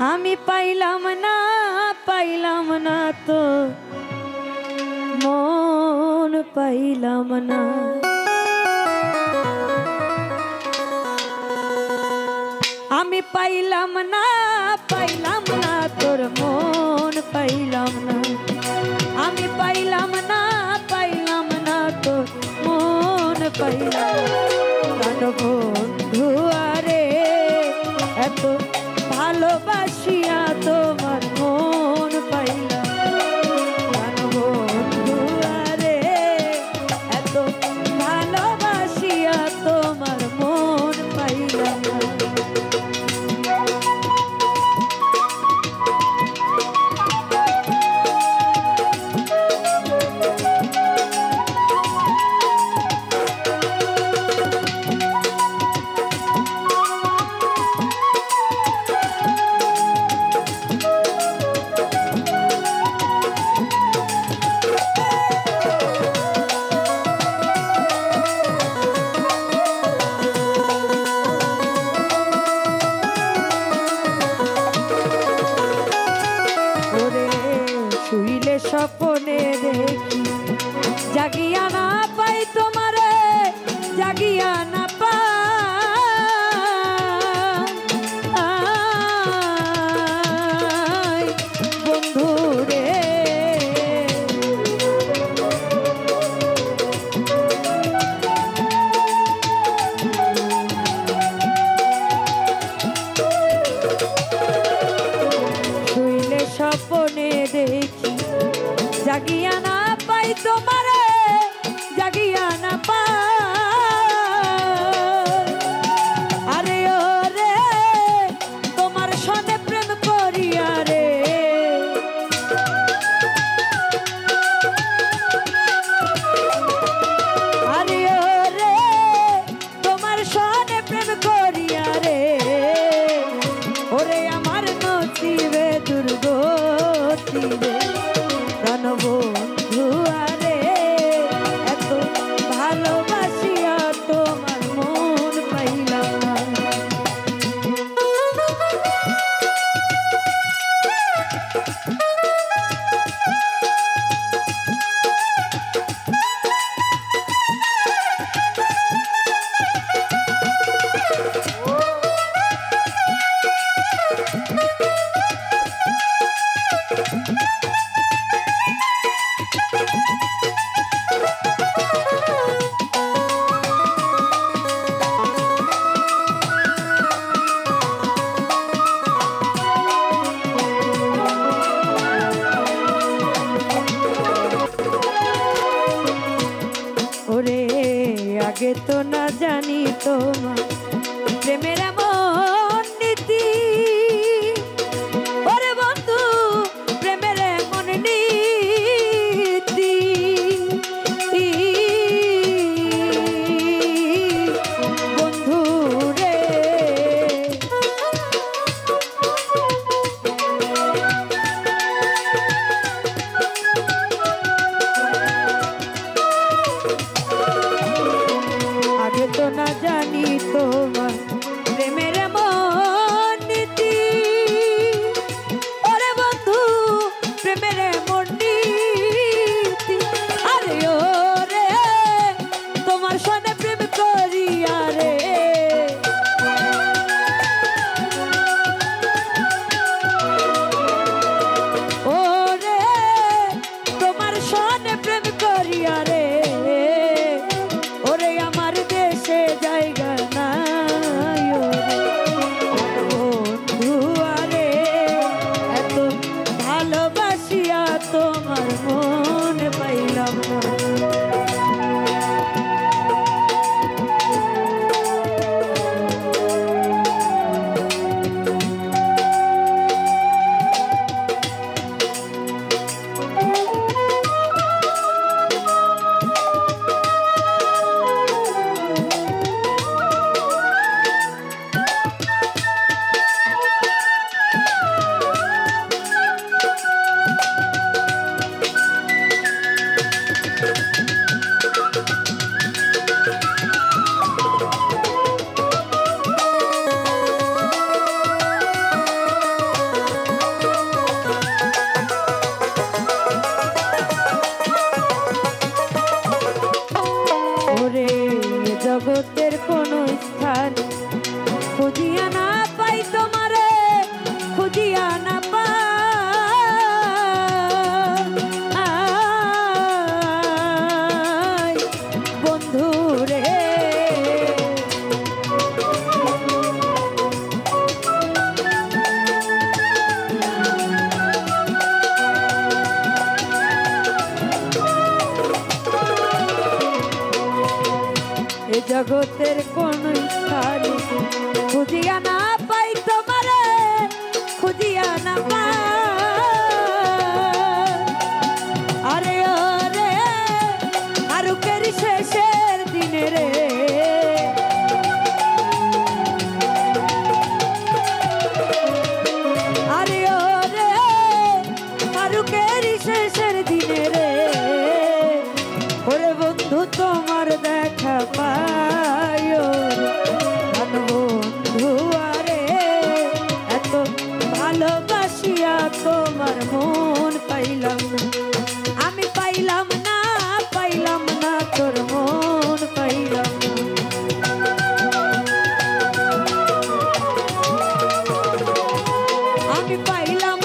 আমি পাইলাম না তো মন পাইলাম না। আমি পাইলাম না তোর মন পাইলাম না। আমি পাইলাম না তোর মন পাইলাম না। বন্ধু আরে এত ভালোবাসিয়া তোমার মন পাইলাম না। বন্ধু আরে এত ভালোবাসিয়া তোমার মন পাইলাম না। জগতের কোন স্থানে খুঁজিয়া না পাই তোমারে, খুঁজিয়া না পাই। আরে ওরে আরুকের শেষের দিনে রে, আরে ওরে আরুকের শেষের দিনে রে, ওরে বন্ধু তোমার দেখা পায় বন্ধু, আরে এত ভালোবাসিয়া তোমার মন পাইলাম না, আমি পাইলাম না, পাইলাম না তোর মন পাইলাম না। আমি পাইলাম